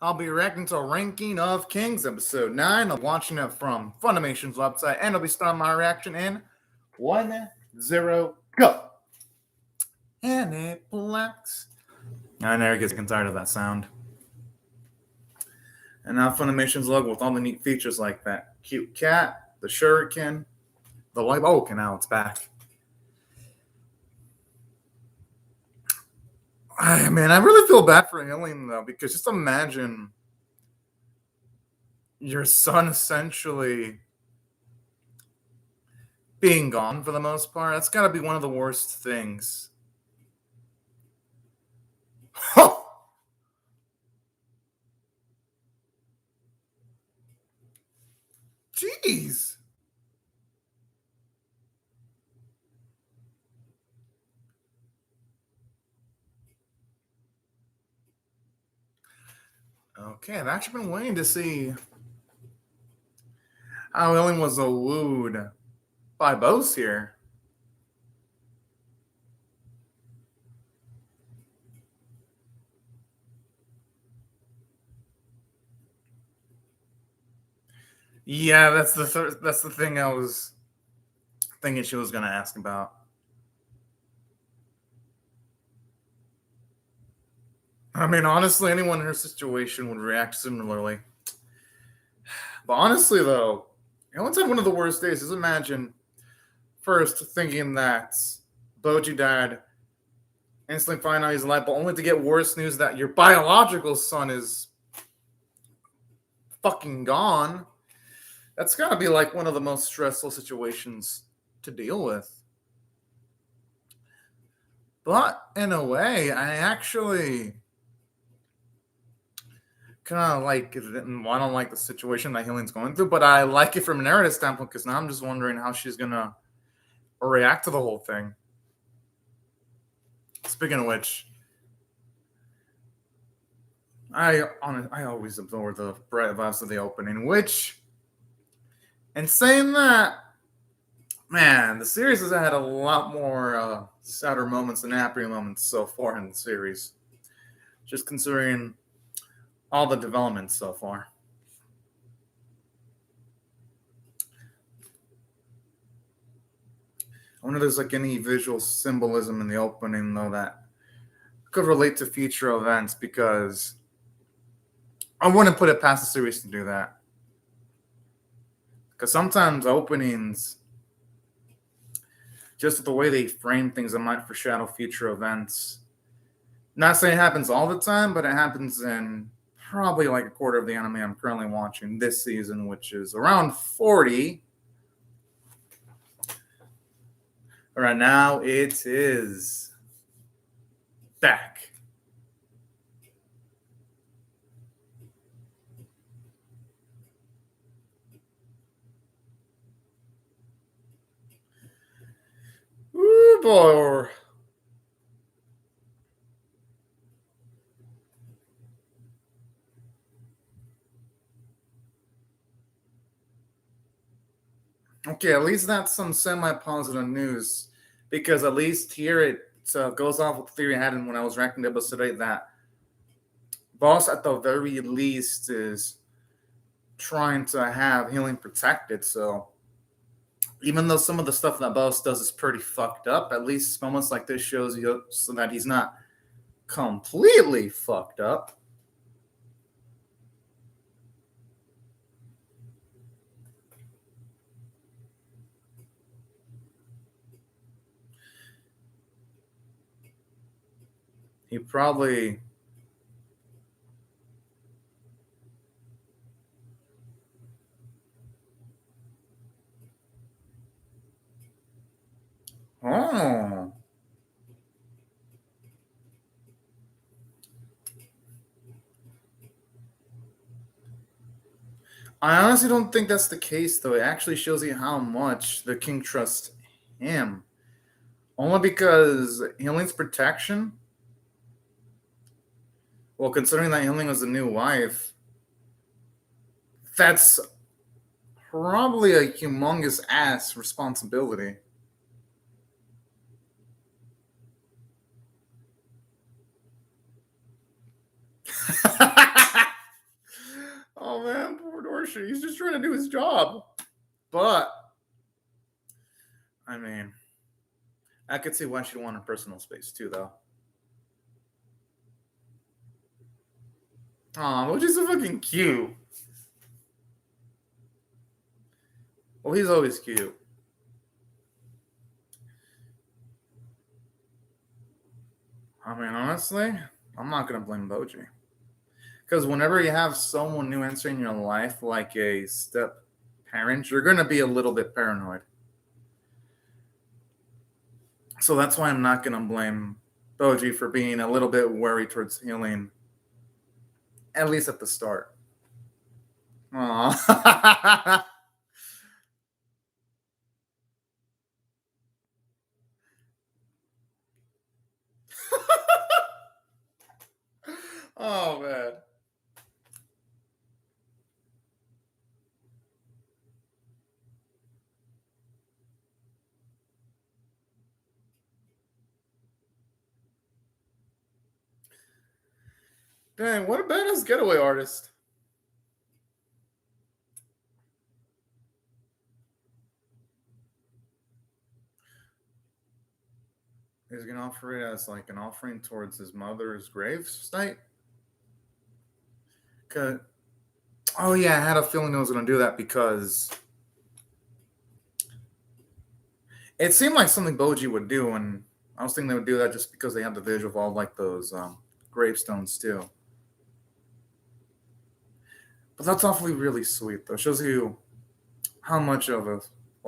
I'll be reacting to Ranking of Kings episode 9. I'm watching it from Funimation's website, and I'll be starting my reaction in 1-0, go. And it blacks. I never get sick and tired of that sound. And now Funimation's logo with all the neat features like that cute cat, the shuriken, the light. Oh, okay, now it's back. I really feel bad for Alien though, because just imagine your son essentially being gone for the most part. That's got to be one of the worst things. Jeez. Okay, I've actually been waiting to see how Alien was wooed by Bose here. Yeah, that's the thing I was thinking she was going to ask about. I mean, honestly, anyone in her situation would react similarly. But honestly, though, Ellen's had one of the worst days. Just imagine first thinking that Boji died, instantly find out he's alive, but only to get worse news that your biological son is fucking gone. That's gotta be like one of the most stressful situations to deal with. But in a way, I actually kind of like it. And I don't like the situation that Healing's going through, but I like it from a narrative standpoint because now I'm just wondering how she's gonna react to the whole thing. Speaking of which, I always absorb the bright vibes of the opening, which, and saying that, man, the series has had a lot more sadder moments and happier moments so far in the series. Just considering all the developments so far. I wonder if there's like any visual symbolism in the opening though that could relate to future events, because I wouldn't put it past the series to do that. Because sometimes openings, just the way they frame things, it might foreshadow future events. Not saying it happens all the time, but it happens in probably like a quarter of the anime I'm currently watching this season, which is around 40. Right now, it is back. Ooh, boy. Okay, at least that's some semi-positive news, because at least here it goes off with the theory I had when I was ranking the episode 8 that Boss at the very least is trying to have Healing protected. So even though some of the stuff that Boss does is pretty fucked up, at least moments like this shows you so that he's not completely fucked up. He probably oh. I honestly don't think that's the case, though. It actually shows you how much the king trusts him. Only because Healing's protection. Well, considering that Healing was a new wife, that's probably a humongous ass responsibility. Dorsey. He's just trying to do his job. But, I mean, I could see why she'd want her personal space too, though. Aw, which is so fucking cute. Well, he's always cute. I mean, honestly, I'm not gonna blame Boji. Because whenever you have someone new entering your life, like a step parent, you're gonna be a little bit paranoid. So that's why I'm not gonna blame Boji for being a little bit worried towards healing, at least at the start. Aww. Oh man. Dang, what a badass getaway artist. He's gonna offer it as like an offering towards his mother's grave site. Oh yeah, I had a feeling I was gonna do that because it seemed like something Boji would do, and I was thinking they would do that just because they have the visual of all like those gravestones too. But that's awfully really sweet though. It shows you how much of a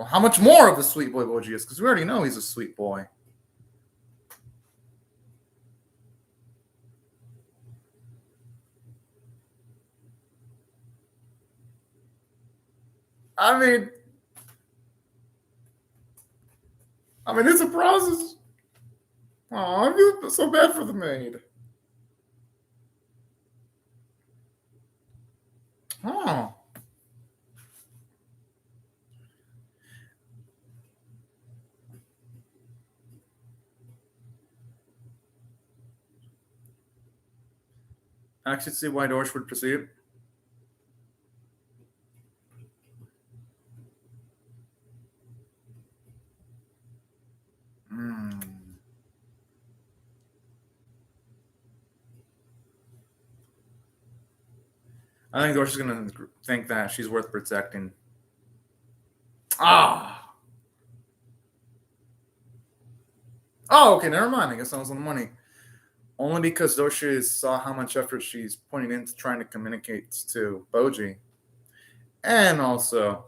how much more of a sweet boy Boji is, because we already know he's a sweet boy. I mean, it's a process. Oh, I feel so bad for the maid. Oh. I actually see why Dorsch would proceed. I think Dorsch is going to think that she's worth protecting. Ah. Oh, okay, never mind. I guess I was on the money. Only because Dorsch saw how much effort she's putting into trying to communicate to Boji. And also,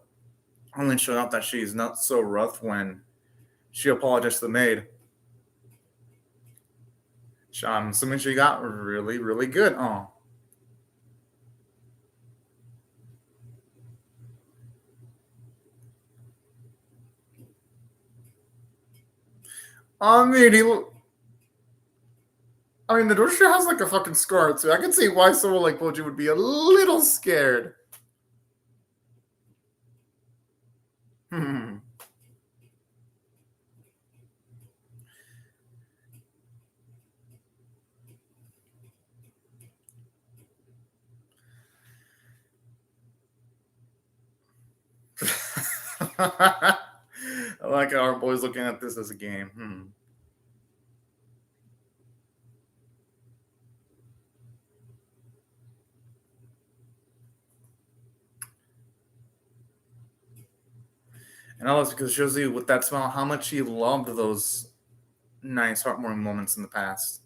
only showed out that she's not so rough when she apologized to the maid. I'm assuming she got really, really good. Oh. I mean, the Dorsch has like a fucking scar too. I can see why someone like Boji would be a little scared. Hmm. I like how our boys looking at this as a game. And all this because it shows you with that smile how much he loved those nice, heartwarming moments in the past.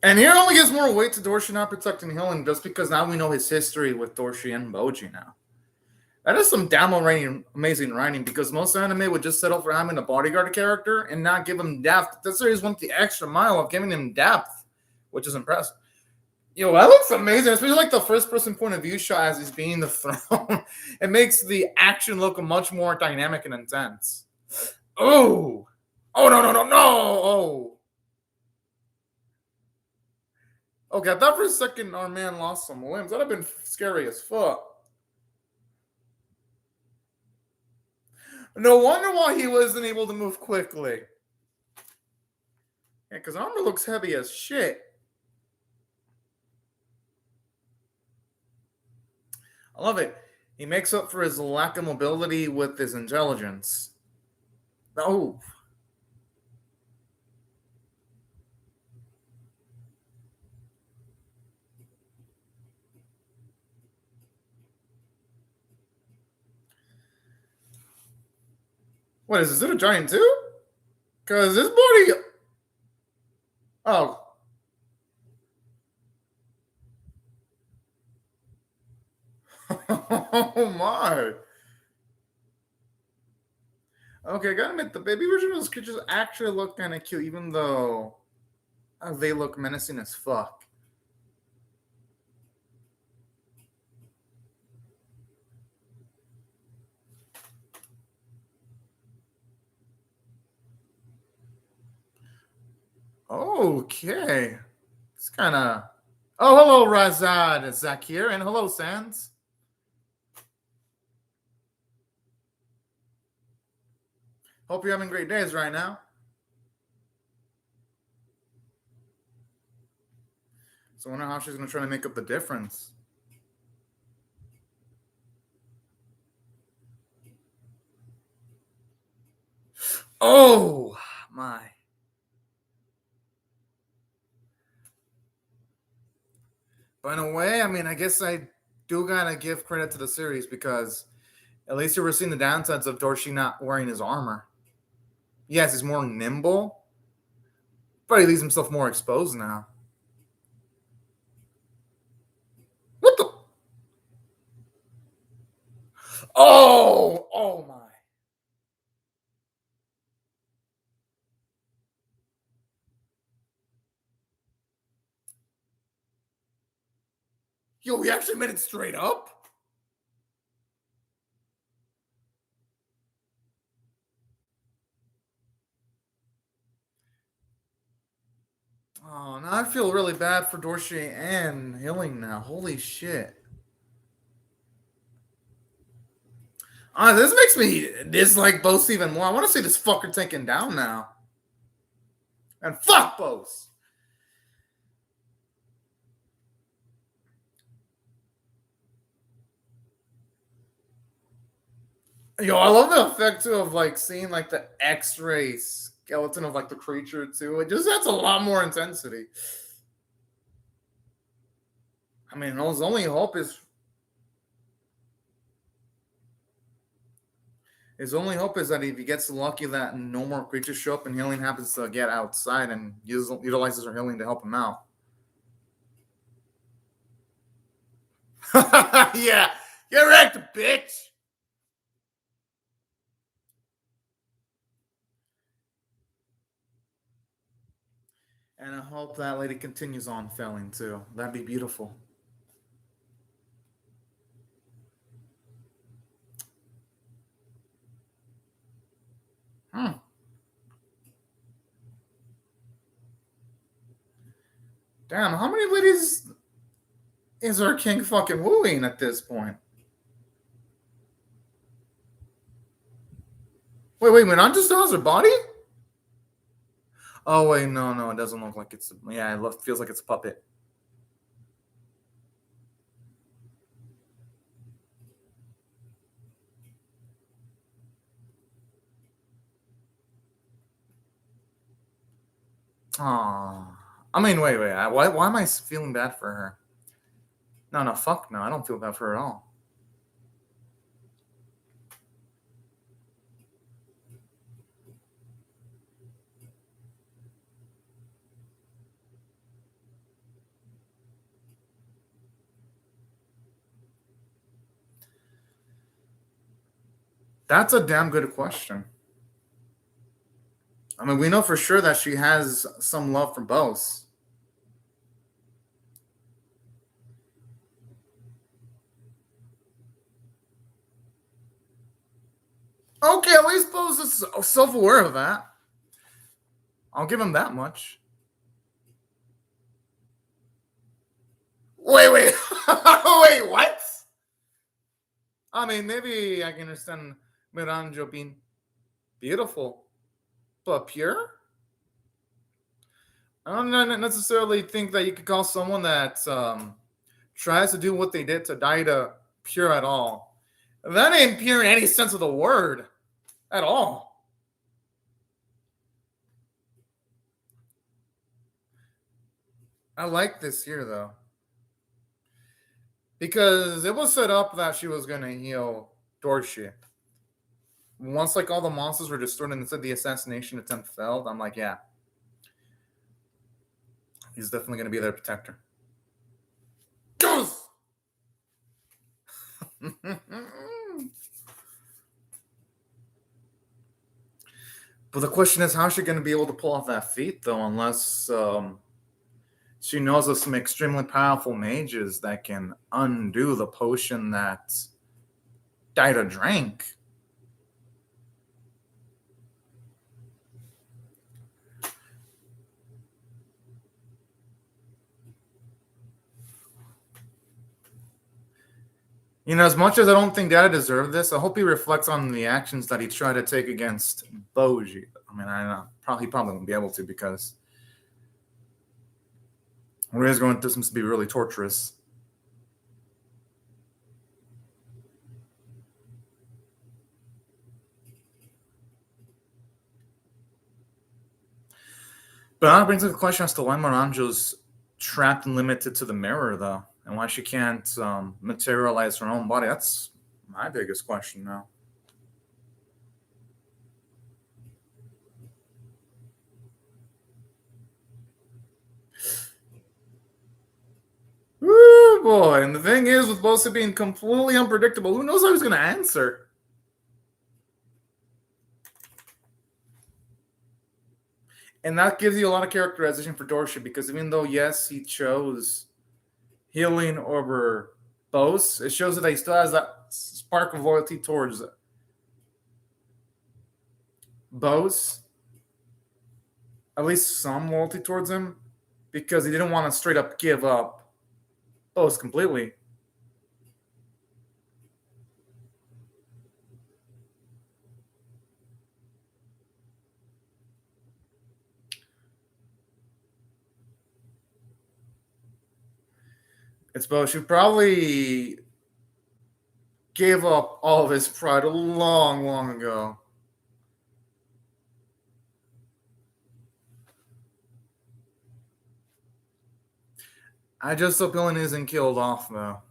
And here only gives more weight to Dorshi not protecting Hillen just because now we know his history with Dorshi and Boji now. That is some damn amazing writing because most anime would just settle for having a bodyguard character and not give him depth. This series went the extra mile of giving him depth, which is impressive. Yo, that looks amazing, especially like the first person point of view shot as he's being the throne. It makes the action look much more dynamic and intense. Oh, no. Oh. Okay, I thought for a second our man lost some limbs. That'd have been scary as fuck. No wonder why he wasn't able to move quickly. Yeah, because armor looks heavy as shit. I love it. He makes up for his lack of mobility with his intelligence. Oh. What is it a giant too? Because this body. Oh. Oh my. Okay, gotta admit, the baby version of those creatures actually look kind of cute, even though they look menacing as fuck. Okay. It's kind of. Oh, hello, Razad Zakir, and hello, Sans. Hope you're having great days right now. So I wonder how she's going to try to make up the difference. Oh, my. But in a way, I mean, I guess I do gotta give credit to the series because at least we're seeing the downsides of Dorshi not wearing his armor. Yes, he's more nimble, but he leaves himself more exposed now. What the? Oh my. Yo, we actually made it straight up? Oh, now I feel really bad for Dorshi and Healing now. Holy shit. This makes me dislike Bose even more. I want to see this fucker taken down now. And fuck Bose. Yo, I love the effect too of like seeing like the X-ray skeleton of like the creature too. It just adds a lot more intensity. I mean, his only hope is that if he gets lucky that no more creatures show up and healing happens to get outside and utilizes her healing to help him out. Yeah, get wrecked, bitch. And I hope that lady continues on failing too. That'd be beautiful. Hmm. Damn, how many ladies is our king fucking wooing at this point? Wait, Menandra still has her body? Oh wait, no, it doesn't look like it's. Yeah, it feels like it's a puppet. Oh, I mean, wait. Why am I feeling bad for her? No, fuck no. I don't feel bad for her at all. That's a damn good question. I mean, we know for sure that she has some love for both. Okay, at least Bose is self-aware of that. I'll give him that much. Wait, wait, what? I mean, maybe I can understand Miranjo being beautiful, but pure? I don't necessarily think that you could call someone that tries to do what they did to Daida pure at all. That ain't pure in any sense of the word at all. I like this here though, because it was set up that she was gonna heal Dorshi. Once like all the monsters were destroyed and said the assassination attempt failed, I'm like, yeah, he's definitely gonna be their protector. But the question is, how is she going to be able to pull off that feat, though, unless she knows of some extremely powerful mages that can undo the potion that Daida drank? You know, as much as I don't think Daida deserved this, I hope he reflects on the actions that he tried to take against Boji. I mean, I know he probably won't be able to because Ray's going through seems to be really torturous. But that brings up the question as to why Moranjo's trapped and limited to the mirror, though, and why she can't materialize her own body. That's my biggest question now. Ooh, boy. And the thing is, with Bosa being completely unpredictable, who knows how he's going to answer? And that gives you a lot of characterization for Dorshi because even though, yes, he chose healing over Bose, it shows that he still has that spark of loyalty towards Bose, at least some loyalty towards him, because he didn't want to straight up give up Bose completely. It's Bose who probably gave up all of his pride a long, long ago. I just hope Helen isn't killed off, though.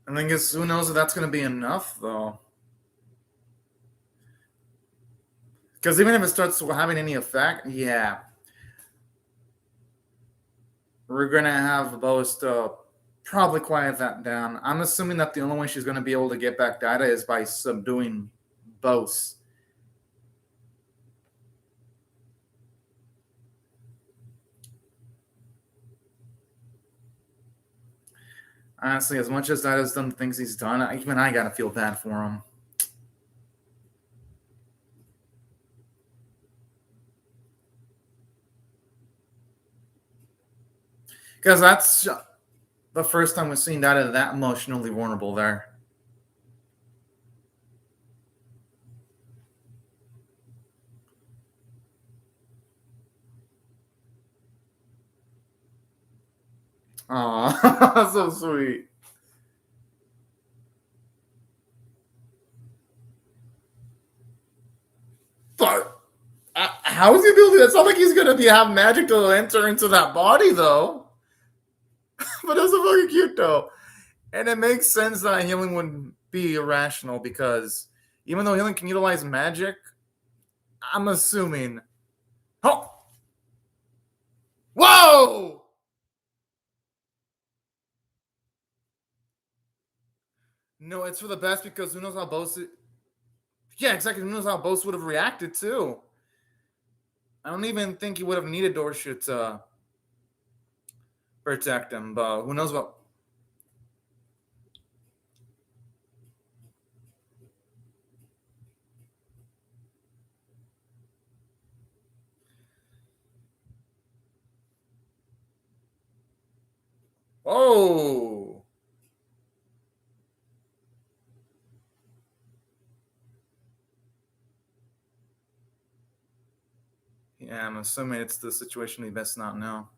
And I guess who knows if that's going to be enough, though. Because even if it starts having any effect, yeah, we're going to have Lois to probably quiet that down. I'm assuming that the only way she's going to be able to get back Daida is by subduing Bose. Honestly, as much as Daida's done the things he's done, even I got to feel bad for him. Because that's the first time we've seen Daida that emotionally vulnerable there. Aw, so sweet. But how is he able to do that? It's not like he's gonna have magic to enter into that body though. But that's so fucking cute though. And it makes sense that healing would be irrational because even though healing can utilize magic, I'm assuming. Oh! Whoa! No, it's for the best because who knows how Bose. Yeah, exactly. Who knows how Bose would have reacted too. I don't even think he would have needed Dorsha to protect him, but who knows what. Oh. Yeah, I'm assuming it's the situation we best not know.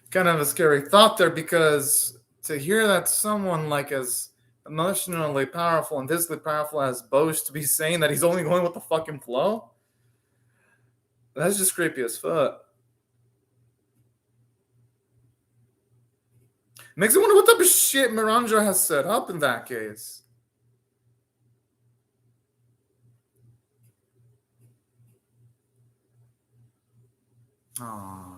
Kind of a scary thought there, because to hear that someone like as emotionally powerful and physically powerful as Bosch to be saying that he's only going with the fucking flow, that's just creepy as fuck. Makes me wonder what type of shit Miranda has set up in that case. Aww.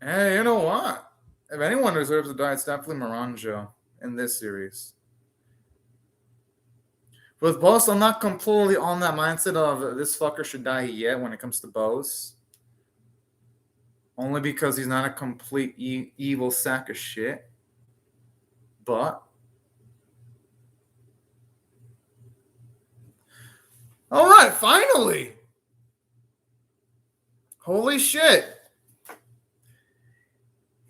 Hey, you know what? If anyone deserves to die, it's definitely Miranda in this series. With Bose, I'm not completely on that mindset of this fucker should die yet when it comes to Bose. Only because he's not a complete evil sack of shit. But all right, finally. Holy shit.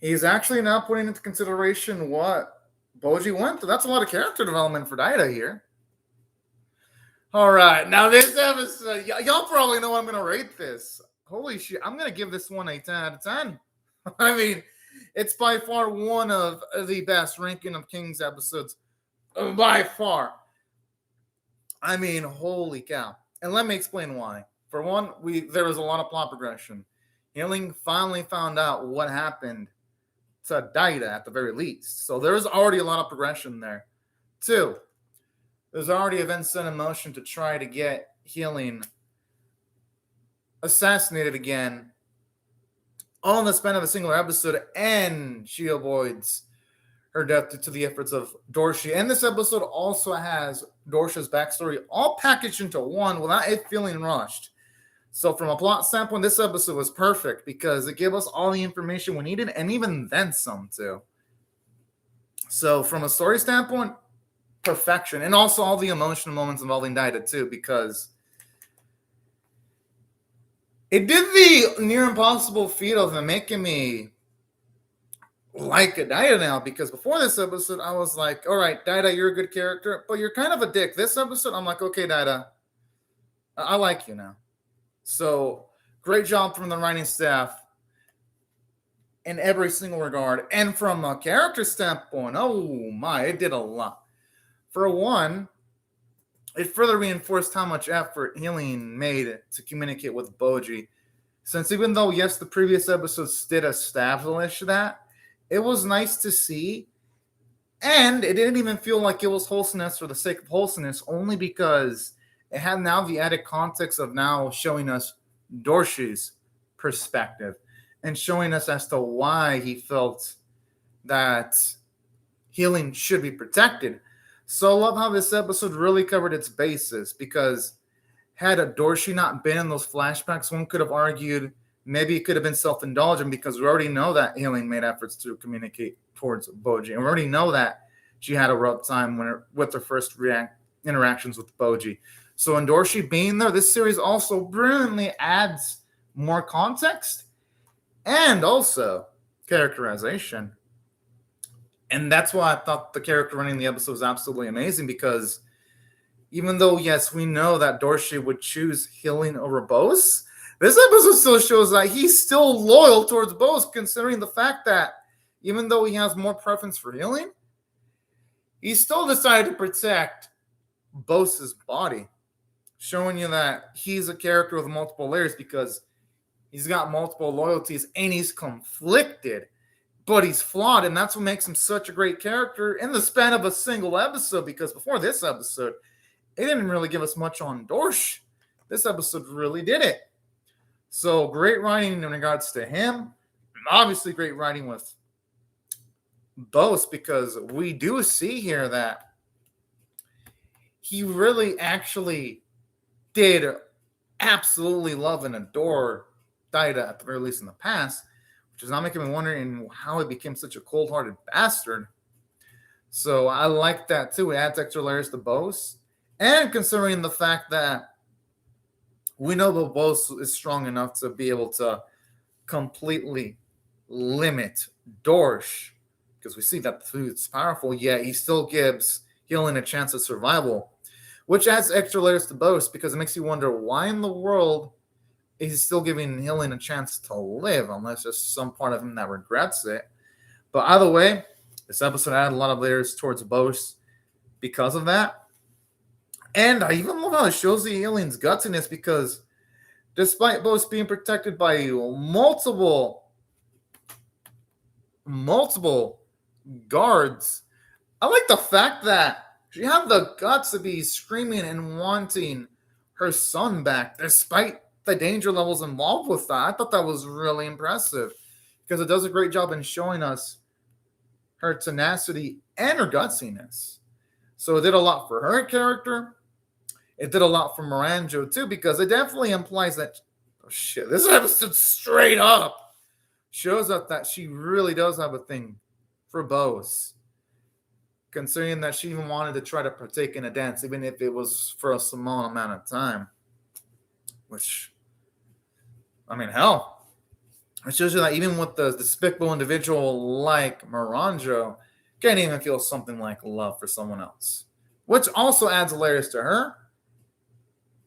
He's actually now putting into consideration what Boji went through. That's a lot of character development for Daida here. All right, now this episode, y'all probably know I'm going to rate this. Holy shit, I'm going to give this one a 10 out of 10. I mean, it's by far one of the best Ranking of Kings episodes. By far. I mean, holy cow. And let me explain why. For one, there was a lot of plot progression. Healing finally found out what happened to Daida at the very least. So there was already a lot of progression there. Two, there's already events set in motion to try to get Healing assassinated again, all in the span of a single episode, and she avoids her death due to the efforts of Dorshi. And this episode also has Dorsha's backstory all packaged into one without it feeling rushed. So from a plot standpoint, this episode was perfect because it gave us all the information we needed and even then some too. So from a story standpoint, perfection. And also all the emotional moments involving Daida too, because it did the near impossible feat of making me like Daida now, because before this episode, I was like, all right, Daida, you're a good character, but you're kind of a dick. This episode, I'm like, okay, Daida, I like you now. So great job from the writing staff in every single regard. And from a character standpoint, oh my, it did a lot. For one, it further reinforced how much effort Healing made to communicate with Boji. Since even though, yes, the previous episodes did establish that, it was nice to see. And it didn't even feel like it was wholesomeness for the sake of wholesomeness, only because it had now the added context of now showing us Dorshi's perspective and showing us as to why he felt that Healing should be protected. So I love how this episode really covered its bases, because had a Dorshi not been in those flashbacks, one could have argued maybe it could have been self-indulgent, because we already know that Healing made efforts to communicate towards Boji. And we already know that she had a rough time with her first interactions with Boji. So in Dorshi being there, this series also brilliantly adds more context and also characterization. And that's why I thought the character running the episode was absolutely amazing, because even though, yes, we know that Dorshi would choose Healing over Bose, this episode still shows that he's still loyal towards Bose, considering the fact that even though he has more preference for Healing, he still decided to protect Bose's body, showing you that he's a character with multiple layers, because he's got multiple loyalties and he's conflicted, but he's flawed. And that's what makes him such a great character in the span of a single episode, because before this episode, it didn't really give us much on Dorsh. This episode really did it. So great writing in regards to him. Obviously great writing with Bose, because we do see here that he really actually did absolutely love and adore Daida at the very least in the past, which is now making me wondering how he became such a cold-hearted bastard. So I like that too. It adds extra layers to Bose. And considering the fact that we know that Bose is strong enough to be able to completely limit Dorsch, because we see that the food's powerful, yet he still gives healing a chance of survival, which adds extra layers to Bose because it makes you wonder why in the world is he still giving healing a chance to live, unless there's some part of him that regrets it. But either way, this episode added a lot of layers towards Bose because of that. And I even love how it shows the alien's gutsiness because despite Bose being protected by multiple guards, I like the fact that she had the guts to be screaming and wanting her son back despite the danger levels involved with that. I thought that was really impressive because it does a great job in showing us her tenacity and her gutsiness. So it did a lot for her character. It did a lot for Miranjo too, because it definitely implies that, oh shit, this episode straight up shows us that she really does have a thing for Bose. Considering that she even wanted to try to partake in a dance, even if it was for a small amount of time. Which, I mean, hell. It shows you that even with the despicable individual like Miranjo, can't even feel something like love for someone else. Which also adds layers to her.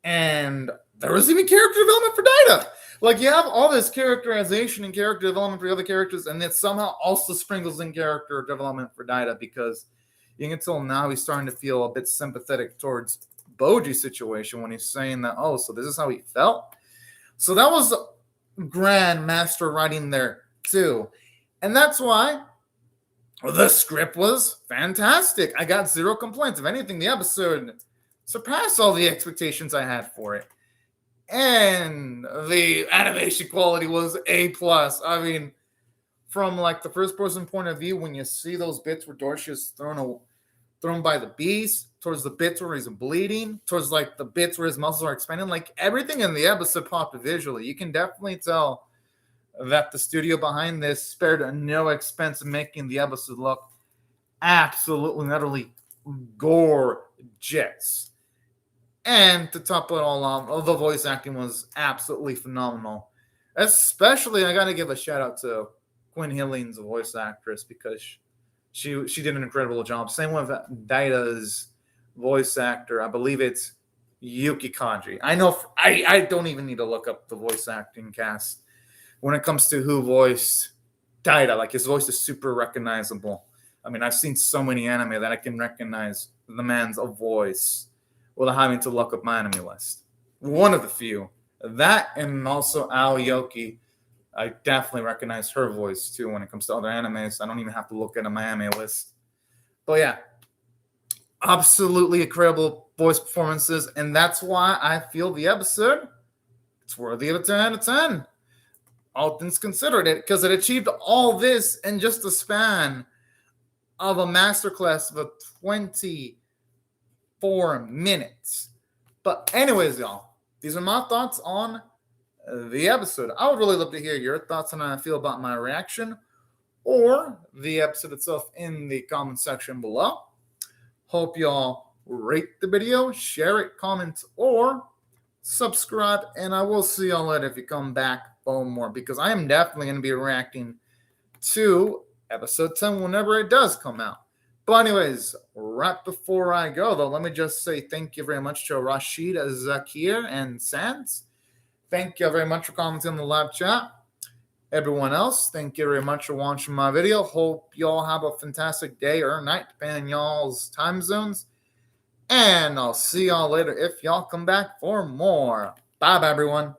And there was even character development for Daida. Like, you have all this characterization and character development for the other characters, and it somehow also sprinkles in character development for Daida because you can tell now he's starting to feel a bit sympathetic towards Boji's situation when he's saying that, oh, so this is how he felt? So that was grand master writing there, too. And that's why the script was fantastic. I got zero complaints. If anything, the episode surpassed all the expectations I had for it. And the animation quality was A+. I mean, from like the first person point of view, when you see those bits where Dorsch is thrown by the beast, towards the bits where he's bleeding, towards like the bits where his muscles are expanding, like everything in the episode popped visually. You can definitely tell that the studio behind this spared no expense in making the episode look absolutely, utterly gorgeous. And to top it all off, the voice acting was absolutely phenomenal. Especially, I got to give a shout out to Quinn Hilling's voice actress because she did an incredible job. Same with Daida's voice actor. I believe it's Yuki Kanji. I know I don't even need to look up the voice acting cast when it comes to who voiced Daida. Like, his voice is super recognizable. I mean, I've seen so many anime that I can recognize the man's voice without having to look up my anime list. One of the few. That and also Aoyoki. I definitely recognize her voice too when it comes to other animes. I don't even have to look at my anime list. But yeah, absolutely incredible voice performances. And that's why I feel the episode, it's worthy of a 10 out of 10. All things considered, it because it achieved all this in just the span of a masterclass of 24 minutes. But anyways, y'all, these are my thoughts on the episode. I would really love to hear your thoughts on how I feel about my reaction or the episode itself in the comment section below. Hope y'all rate the video, share it, comment, or subscribe, and I will see y'all later if you come back for more, because I am definitely going to be reacting to episode 10 whenever it does come out. But anyways, right before I go, though, let me just say thank you very much to Rashid, Zakir, and Sands. Thank you very much for commenting on the live chat. Everyone else, thank you very much for watching my video. Hope y'all have a fantastic day or night, depending on y'all's time zones. And I'll see y'all later if y'all come back for more. Bye, everyone.